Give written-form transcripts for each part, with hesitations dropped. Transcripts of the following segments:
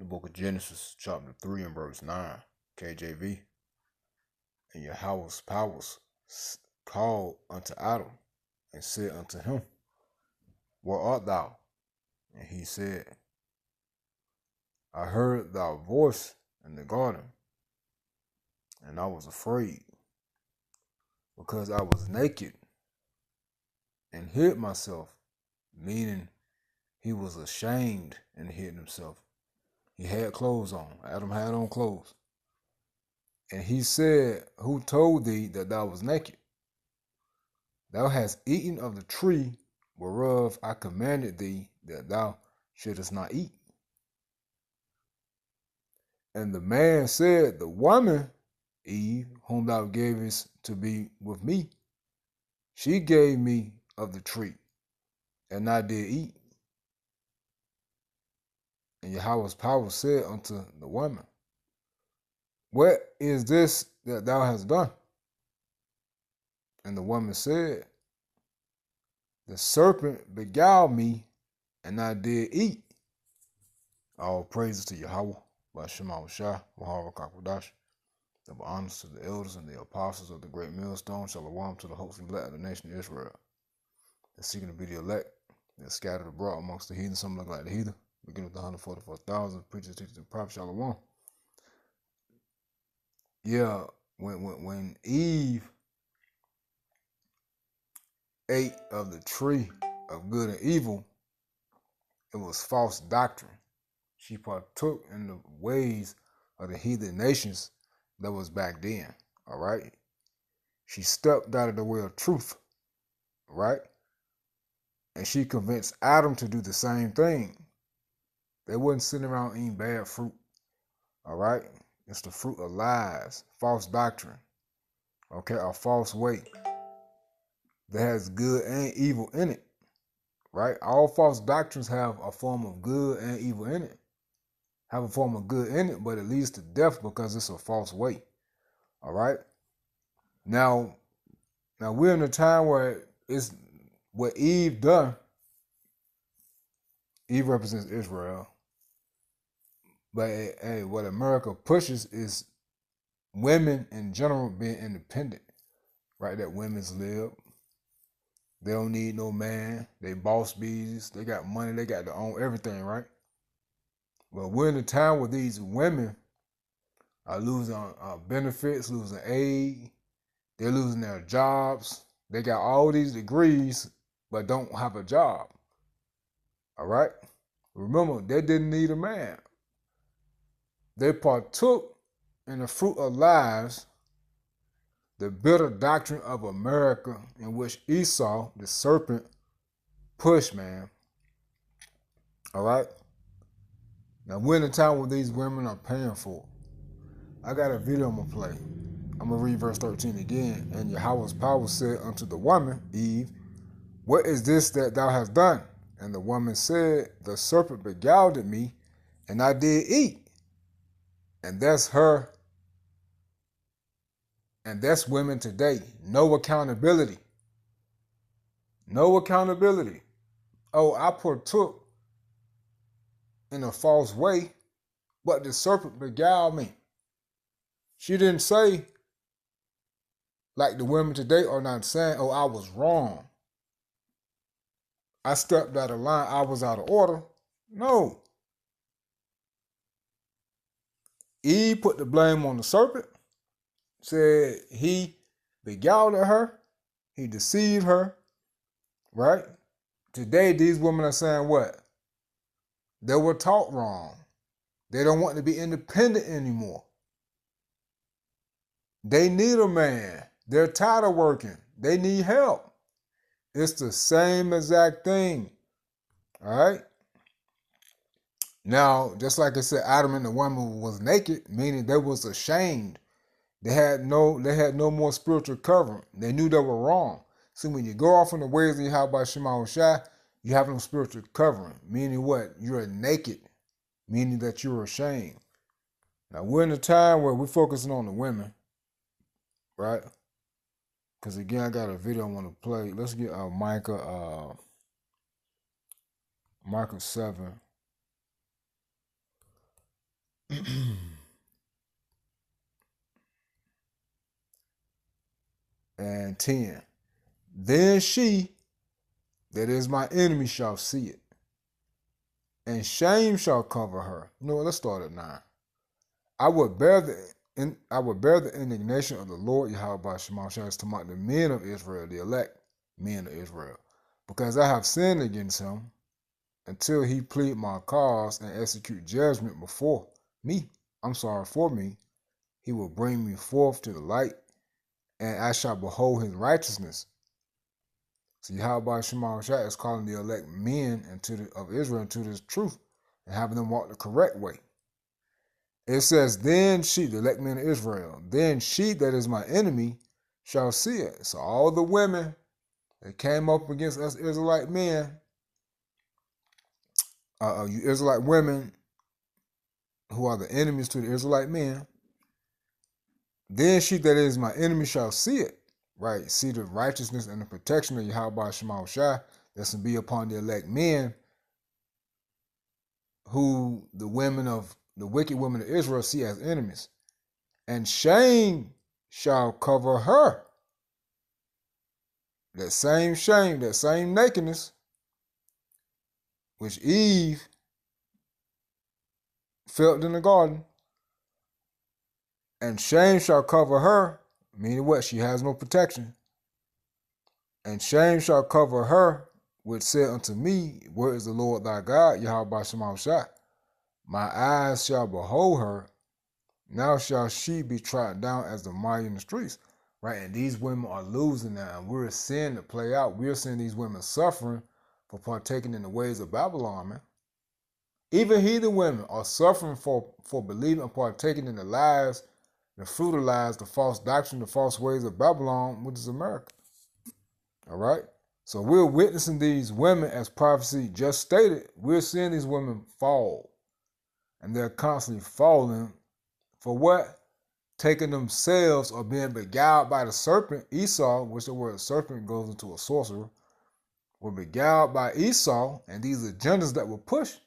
book of Genesis, chapter 3 and verse 9, KJV. And Yahweh's powers called unto Adam and said unto him, Where art thou? And he said, I heard thy voice in the garden, and I was afraid, because I was naked and hid myself, meaning he was ashamed and hid himself. He had clothes on. Adam had on clothes. And he said, Who told thee that thou was naked? Thou hast eaten of the tree whereof I commanded thee that thou shouldest not eat. And the man said, The woman, Eve, whom thou gavest to be with me, she gave me of the tree, and I did eat. And Yahweh's power said unto the woman, What is this that thou hast done? And the woman said, The serpent beguiled me, and I did eat. All praises to Yahweh, Ba'Shem Shah, Wahara Kakwadash. Double honors to the elders and the apostles of the great millstone. Shalom to the hosts and elect of the nation of Israel. They're seeking to be the elect. They're scattered abroad amongst the heathen. Some look like the heathen. Begin with the 144,000 preachers, teachers, and prophets. Shalom. Yeah, when Eve ate of the tree of good and evil, it was false doctrine. She partook in the ways of the heathen nations that was back then, all right? She stepped out of the way of truth, right? And she convinced Adam to do the same thing. They wasn't sitting around eating bad fruit, all right? It's the fruit of lies, false doctrine, okay, a false way that has good and evil in it, right? All false doctrines have a form of good and evil in it. Have a form of good in it, but it leads to death because it's a false way, all right? Now we're in a time where it's what Eve done. Eve represents Israel. But hey, what America pushes is women in general being independent, right? That women's live. They don't need no man. They boss bees. They got money. They got their own everything, right? Well, we're in a time where these women are losing benefits, losing aid. They're losing their jobs. They got all these degrees, but don't have a job. All right? Remember, they didn't need a man. They partook in the fruit of lies, the bitter doctrine of America, in which Esau, the serpent, pushed, man. All right? Now, we're in a time where these women are paying for it. I got a video I'm going to play. I'm going to read verse 13 again. And Yahweh's power said unto the woman, Eve, What is this that thou hast done? And the woman said, The serpent beguiled me, and I did eat. And that's her. And that's women today. No accountability. No accountability. Oh, I partook in a false way, but the serpent beguiled me. She didn't say, like the women today are not saying, oh, I was wrong. I stepped out of line. I was out of order. No. Eve put the blame on the serpent, said he beguiled her, he deceived her, right? Today, these women are saying what? They were taught wrong. They don't want to be independent anymore. They need a man. They're tired of working. They need help. It's the same exact thing. All right? Now, just like I said, Adam and the woman was naked, meaning they was ashamed. They had no more spiritual covering. They knew they were wrong. See, when you go off in the ways of Yahweh Shema Shai, you have no spiritual covering. Meaning what? You're naked. Meaning that you're ashamed. Now, we're in a time where we're focusing on the women. Right? Because again, I got a video I want to play. Let's get Micah 7. And 10. Then she that is my enemy shall see it, and shame shall cover her. You know what? Let's start at 9. I would bear the indignation of the Lord Yahweh Shema Shai to mock the men of Israel, the elect men of Israel, because I have sinned against him, until he plead my cause and execute judgment before me. For me. He will bring me forth to the light, and I shall behold his righteousness. So Yahweh Shema Shai is calling the elect men of Israel into this truth and having them walk the correct way. It says, then she, the elect men of Israel, then she that is my enemy shall see it. So all the women that came up against us Israelite men, you Israelite women who are the enemies to the Israelite men, then she that is my enemy shall see it. Right? See the righteousness and the protection of Yahweh Shema Shai that's to be upon the elect men who the wicked women of Israel see as enemies. And shame shall cover her. That same shame, that same nakedness, which Eve felt in the garden, and shame shall cover her, meaning what? She has no protection. And shame shall cover her, which said unto me, where is the Lord thy God, Yahweh Shema Shai? My eyes shall behold her, now shall she be trodden down as the mighty in the streets. Right? And these women are losing now, and we're seeing it play out. We're seeing these women suffering for partaking in the ways of Babylon, man. Even heathen women are suffering for believing and partaking in the lies, the fruit of lies, the false doctrine, the false ways of Babylon, which is America. All right? So we're witnessing these women, as prophecy just stated, we're seeing these women fall. And they're constantly falling for what? Taking themselves or being beguiled by the serpent, Esau, which the word serpent goes into a sorcerer, were beguiled by Esau and these agendas that were pushed.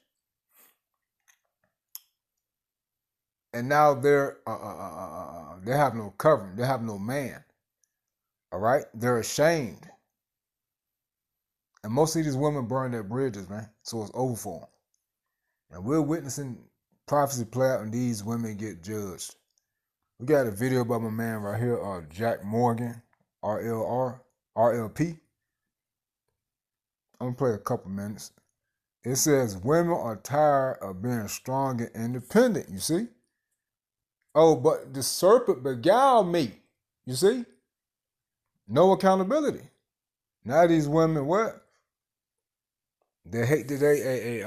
And now they have no covering. They have no man. All right? They're ashamed. And most of these women burn their bridges, man. So it's over for them. And we're witnessing prophecy play out and these women get judged. We got a video by my man right here, Jack Morgan, RLP. I'm going to play a couple minutes. It says, women are tired of being strong and independent, you see? Oh, but the serpent beguiled me, you see? No accountability. Now these women, what? They hate that they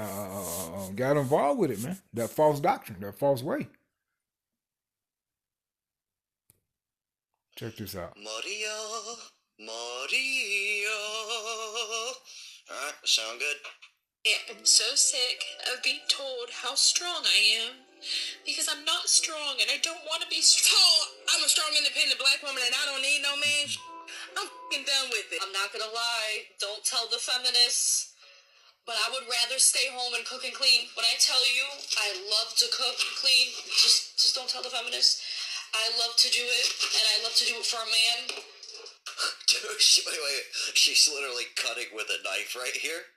got involved with it, man. That false doctrine, that false way. Check this out. Mario. All right, sound good? I'm so sick of being told how strong I am because I'm not strong and I don't want to be strong. Oh, I'm a strong, independent black woman and I don't need no man. I'm f***ing done with it. I'm not gonna lie. Don't tell the feminists, but I would rather stay home and cook and clean. When I tell you I love to cook and clean, just don't tell the feminists. I love to do it, and I love to do it for a man. Dude, wait. She's literally cutting with a knife right here.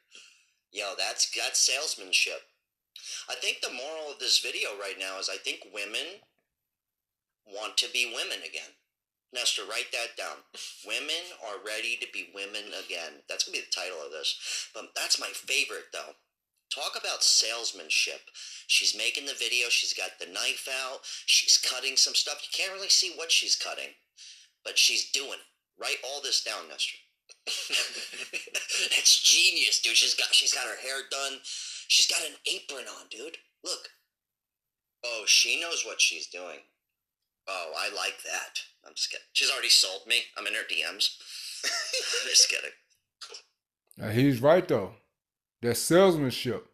Yo, that's salesmanship. I think the moral of this video right now is I think women want to be women again. Nestor, write that down. Women are ready to be women again. That's going to be the title of this. But that's my favorite, though. Talk about salesmanship. She's making the video. She's got the knife out. She's cutting some stuff. You can't really see what she's cutting, but she's doing it. Write all this down, Nestor. That's genius, dude. She's got her hair done. She's got an apron on, dude. Look. Oh, she knows what she's doing. Oh, I like that. I'm just kidding. She's already sold me. I'm in her DMs. Just kidding. Now he's right though. That's salesmanship.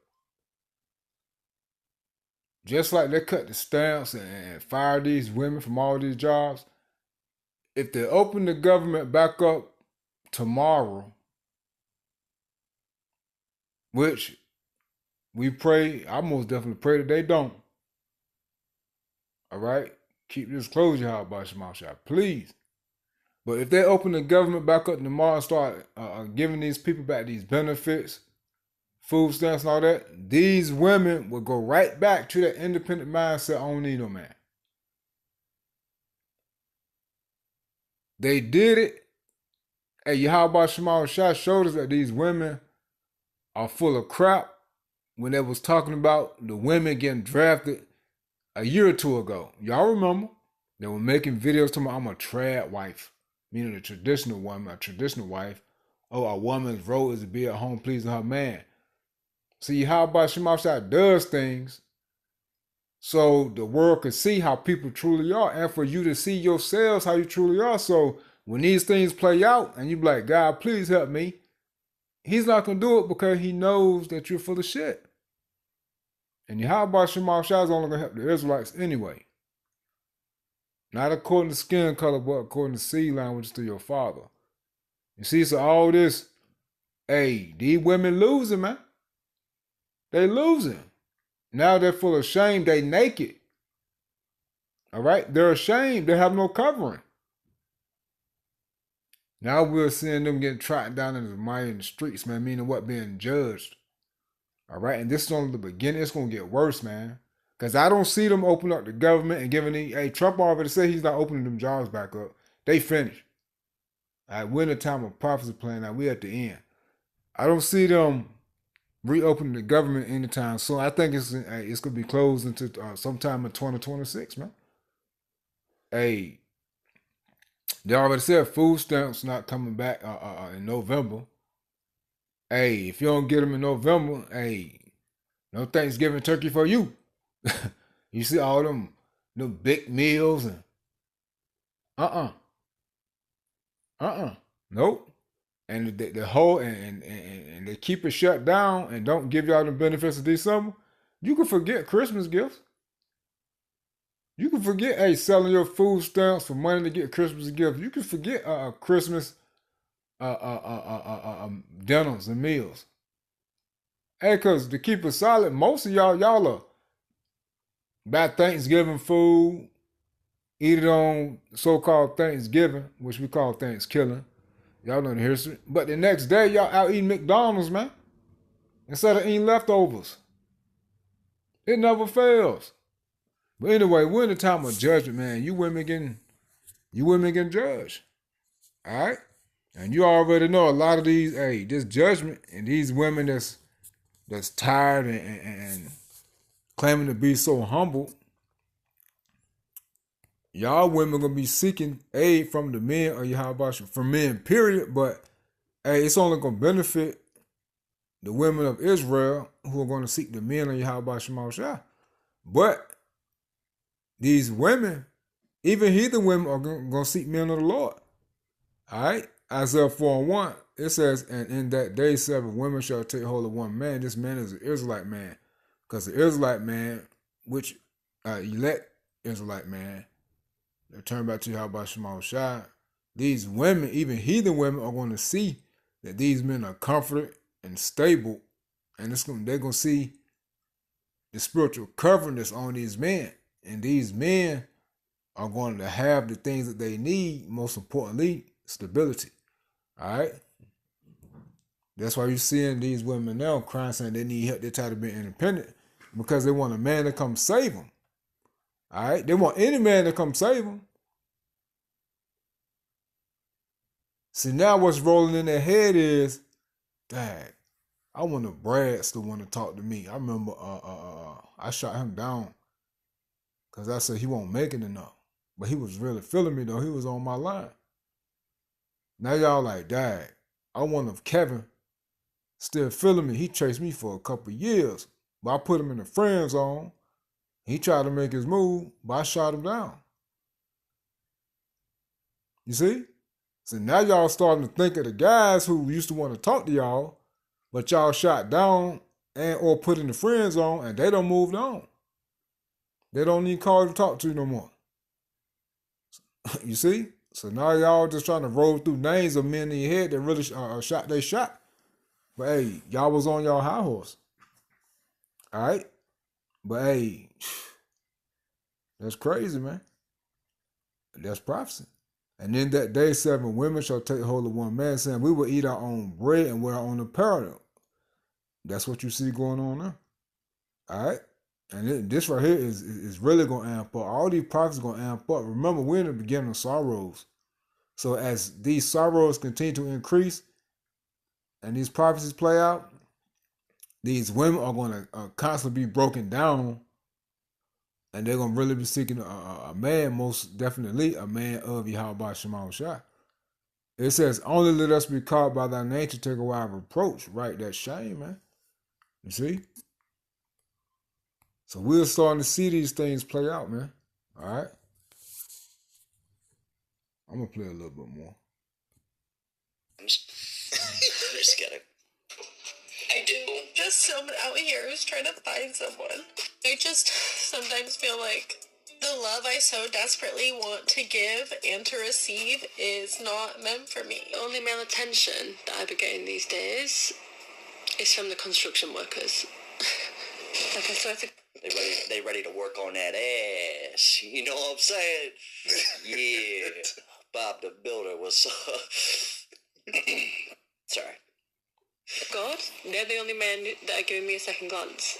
Just like they cut the stamps and fire these women from all these jobs, if they open the government back up tomorrow, which we pray, I most definitely pray that they don't. All right? Keep this closure out by Shema Shop, please. But if they open the government back up tomorrow and start giving these people back these benefits, food stamps and all that, these women will go right back to that independent mindset. I don't need no man. They did it. Hey, Yahweh Shema Shah showed us that these women are full of crap when they was talking about the women getting drafted a year or two ago. Y'all remember? They were making videos talking about I'm a trad wife, meaning a traditional woman, a traditional wife. Oh, a woman's role is to be at home pleasing her man. See, how about Shema Shah does things so the world can see how people truly are and for you to see yourselves how you truly are. So when these things play out and you be like, God, please help me, he's not going to do it because he knows that you're full of shit. And Yahweh Shema Shah is only going to help the Israelites anyway. Not according to skin color, but according to seed line, which is to your father. You see, so all this, hey, these women losing, man. They losing. Now they're full of shame. They naked. All right? They're ashamed. They have no covering. Now we're seeing them getting tracked down in the streets, man, meaning what? Being judged. All right? And this is only the beginning. It's going to get worse, man. Because I don't see them open up the government and giving hey, Trump already said he's not opening them jobs back up. They finished. All right, we're in the time of prophecy playing out. We're at the end. I don't see them reopening the government anytime soon. I think it's going to be closed until sometime in 2026, man. Hey, they already said food stamps not coming back in November. Hey, if you don't get them in November, hey, no Thanksgiving turkey for you. You see all them big meals and nope. And the whole and they keep it shut down and don't give y'all the benefits of December. You can forget Christmas gifts. You can forget, hey, selling your food stamps for money to get Christmas gifts. You can forget Christmas dinners and meals. Hey, cause to keep it solid, most of y'all are buy Thanksgiving food, eat it on so-called Thanksgiving, which we call Thanksgiving. Y'all know the history. But the next day, y'all out eating McDonald's, man. Instead of eating leftovers. It never fails. But anyway, we're in the time of judgment, man. You women getting judged. All right? And you already know a lot of these, hey, this judgment and these women that's tired and claiming to be so humble, y'all women gonna be seeking aid from the men or from men, period. But hey, it's only gonna benefit the women of Israel who are gonna seek the men of Yahweh Shema Shah. But these women, even heathen women, are gonna seek men of the Lord. All right, Isaiah 4:1, it says, "And in that day 7 women shall take hold of one man. This man is an Israelite man, because the Israelite man, which elect Israelite man." They turn back to Yahweh Shema Shai. These women, even heathen women, are going to see that these men are comforted and stable, and they're going to see the spiritual covering that's on these men. And these men are going to have the things that they need, most importantly, stability. All right? That's why you're seeing these women now crying, saying they need help. They're tired of being independent because they want a man to come save them. All right? They want any man to come save them. See, now what's rolling in their head is, dang, I want Brad still want to talk to me. I remember I shot him down because I said he won't make it enough. But he was really feeling me, though. He was on my line. Now y'all like, dang, I wonder if Kevin still feeling me. He chased me for a couple years. But I put him in the friend zone. He tried to make his move, but I shot him down. You see? So now y'all starting to think of the guys who used to want to talk to y'all, but y'all shot down and or put in the friend zone, and they don't moved on. They don't need call to talk to you no more. You see? So now y'all just trying to roll through names of men in your head that really shot they shot. But hey, y'all was on y'all high horse. All right? But hey, That's crazy, man. That's prophecy. And in that day 7, women shall take hold of one man, saying, we will eat our own bread and wear our own apparel. That's what you see going on now. All right? And this right here is really going to amp up. All these prophets are going to amp up. Remember, we're in the beginning of sorrows. So as these sorrows continue to increase and these prophecies play out, these women are going to constantly be broken down, and they're going to really be seeking a man, most definitely a man of Yahweh Shema Shai. It says, only let us be called by thy name to take away our reproach. Right? That shame, man. You see? So we're starting to see these things play out, man. All right? I'm going to play a little bit more. I'm just kidding. I do. Just someone out here who's trying to find someone. I just sometimes feel like the love I so desperately want to give and to receive is not meant for me. The only male attention that I've been getting these days is from the construction workers. Like I swear to... They ready to work on that ass. You know what I'm saying? Yeah. Bob the Builder was... Sorry. God, they're the only men that are giving me a second glance.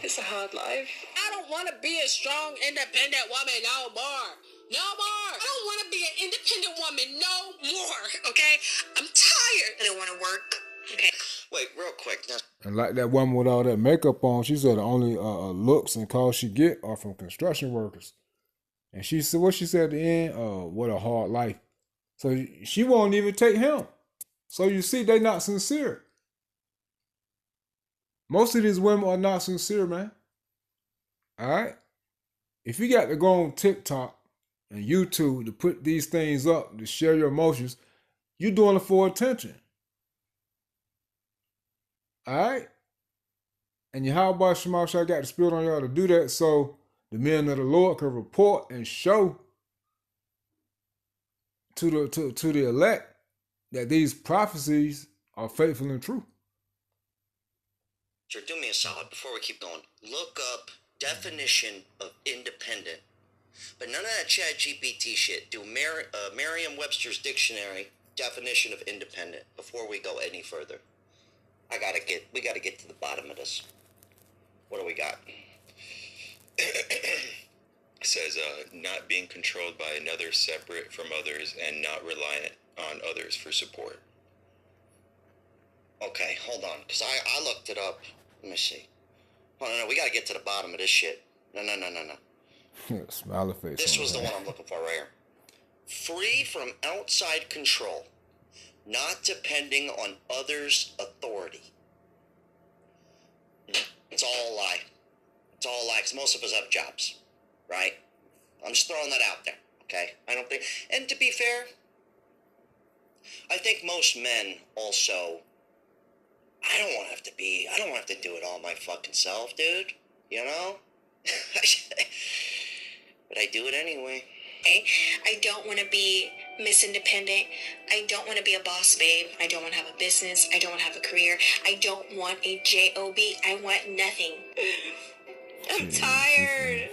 It's a hard life. I don't want to be a strong, independent woman no more. No more. I don't want to be an independent woman no more, okay? I'm tired. I don't want to work. Okay. Wait, real quick. Now. And like that woman with all that makeup on, she said the only looks and calls she get are from construction workers. And she said, what she said at the end, what a hard life. So she won't even take him. So you see, they not sincere. Most of these women are not sincere, man. All right? If you got to go on TikTok and YouTube to put these things up, to share your emotions, you're doing it for attention. All right? And Yahweh Shema Shai got the spirit on y'all to do that so the men of the Lord can report and show to the elect that these prophecies are faithful and true. Sure, do me a solid before we keep going. Look up definition of independent. But none of that Chat GPT shit. Do Merriam-Webster's dictionary definition of independent before we go any further. We gotta get to the bottom of this. What do we got? It says not being controlled by another, separate from others, and not reliant on others for support. Okay, hold on, because I looked it up. Let me see. Oh, no, we gotta get to the bottom of this shit. No. Smiley face. This was the one I'm looking for right here. Free from outside control, not depending on others' authority. It's all a lie. It's all a lie, because most of us have jobs, right? I'm just throwing that out there, okay? I don't think... And to be fair, I think most men also... I don't want to have to do it all my fucking self, dude. You know? But I do it anyway. I don't want to be Miss Independent. I don't want to be a boss babe. I don't want to have a business. I don't want to have a career. I don't want a J-O-B. I want nothing. I'm tired.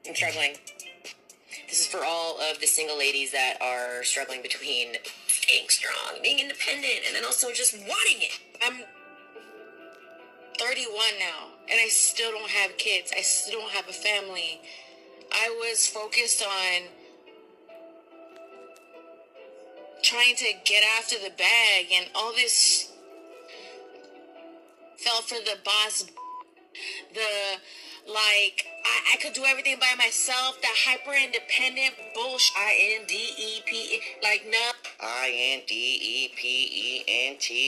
I'm struggling. This is for all of the single ladies that are struggling between staying strong, being independent, and then also just wanting it. I'm 31 now, and I still don't have kids. I still don't have a family. I was focused on trying to get after the bag, and all this fell for the boss. I could do everything by myself. That hyper-independent bullshit. I-N-D-E-P-E. Like, no. I-N-D-E-P-E-N-T.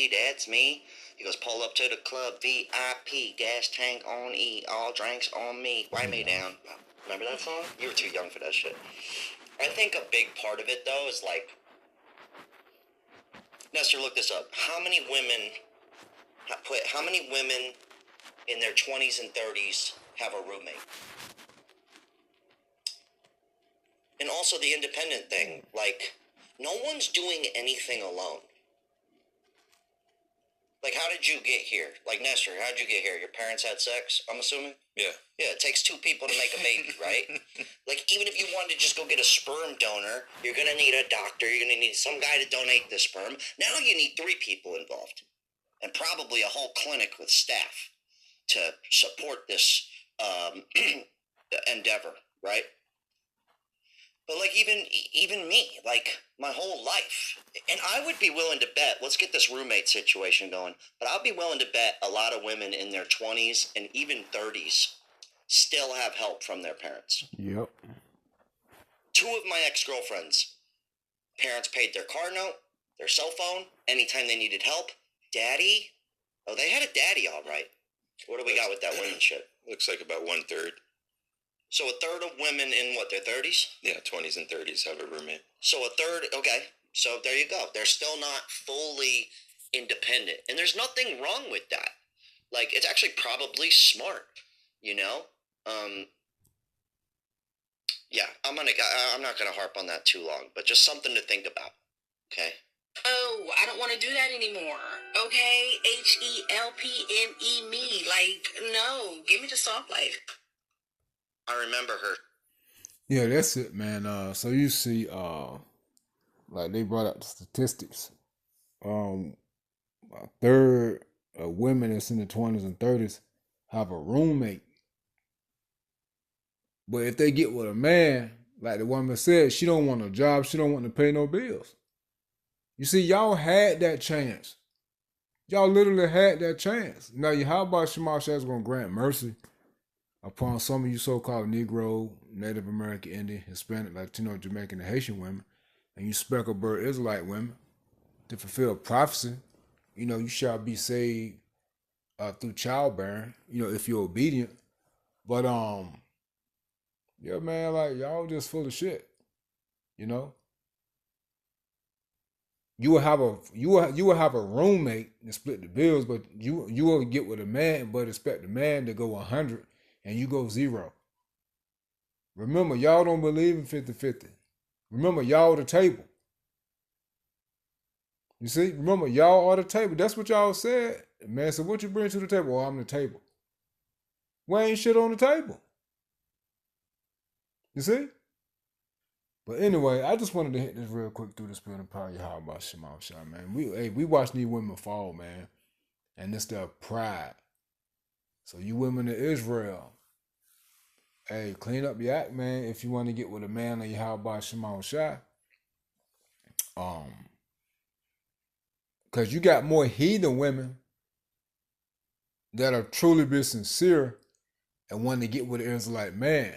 That's me. He goes, pull up to the club, VIP, gas tank on E, all drinks on me. Wipe me down. Remember that song? You were too young for that shit. I think a big part of it, though, is like... Nestor, look this up. How many women in their 20s and 30s have a roommate? And also the independent thing. Like, no one's doing anything alone. Like, how did you get here? Like, Nestor, how did you get here? Your parents had sex, I'm assuming? Yeah. Yeah, it takes two people to make a baby, right? Like, even if you wanted to just go get a sperm donor, you're going to need a doctor. You're going to need some guy to donate the sperm. Now you need 3 people involved. And probably a whole clinic with staff to support this endeavor, right? But like even me, like my whole life, and I would be willing to bet. Let's get this roommate situation going. But I'd be willing to bet a lot of women in their 20s and even 30s still have help from their parents. Yep. 2 of my ex-girlfriends, parents paid their car note, their cell phone, anytime they needed help. Daddy, oh, they had a daddy, all right. What do we got with that women shit? Looks like about 1/3. So a third of women in what, their 30s? Yeah, 20s and 30s have a roommate. So a third, okay. So there you go. They're still not fully independent. And there's nothing wrong with that. Like, it's actually probably smart, you know? Yeah, I'm not gonna harp on that too long, but just something to think about, okay? Oh, I don't want to do that anymore. Okay? HELPME me. Like, no. Give me the soft life. I remember her. Yeah, that's it, man. So you see, like they brought up the statistics. A third of women that's in the 20s and 30s have a roommate. But if they get with a man, like the woman said, she don't want a job, she don't want to pay no bills. You see, y'all had that chance. Y'all literally had that chance. Now, how about Shema Shah's going to grant mercy upon some of you so-called Negro, Native American, Indian, Hispanic, Latino, Jamaican, and Haitian women, and you speckled bird Israelite women to fulfill prophecy. You know, you shall be saved through childbearing, you know, if you're obedient. But, yeah, man, like, y'all just full of shit, you know? You will have a roommate and split the bills, but you will get with a man, but expect the man to go 100 and you go 0. Remember, y'all don't believe in 50-50. Remember, y'all the table. You see, remember, y'all are the table. That's what y'all said. Man said, what you bring to the table? Well, I'm the table. Well, ain't shit on the table. You see? But anyway, I just wanted to hit this real quick through the spirit of power. How about Shema Shah, man? We watch these women fall, man. And it's their pride. So you women in Israel, hey, clean up your act, man, if you want to get with a man like how about Shema Shah. Because you got more heathen women that are truly be sincere and want to get with an Israelite man.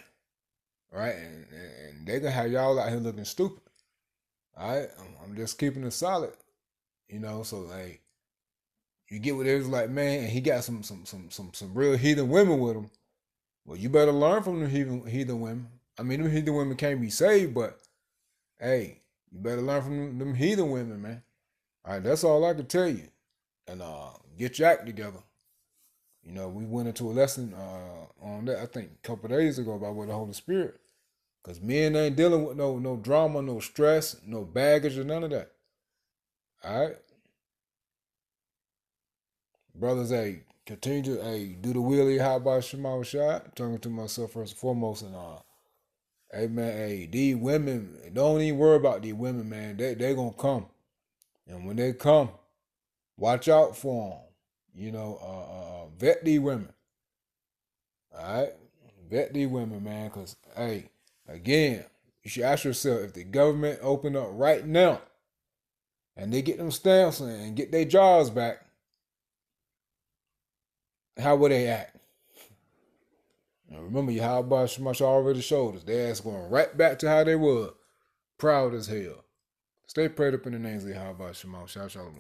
Right? And they're going to have y'all out here looking stupid. All right? I'm just keeping it solid. You know, so, hey, you get with an Israelite man and he got some real heathen women with him. Well, you better learn from them heathen women. I mean, them heathen women can't be saved, but, hey, you better learn from them heathen women, man. All right, that's all I can tell you. And get your act together. You know, we went into a lesson on that, I think, a couple of days ago about with the Holy Spirit. Because men ain't dealing with no drama, no stress, no baggage, or none of that. All right? Brothers, hey, continue to do the wheelie, how about Shema Shah? Talking to myself first and foremost. And, hey, man, hey, these women, don't even worry about these women, man. They going to come. And when they come, watch out for them. You know, vet these women. All right? Vet these women, man, because, hey, again, you should ask yourself, if the government open up right now and they get them stamps and get their jobs back, how would they act? Now remember, Yahweh Shema already showed us. Their ass going right back to how they were, proud as hell. Stay prayed up in the names of Yahweh Shema. Shalom.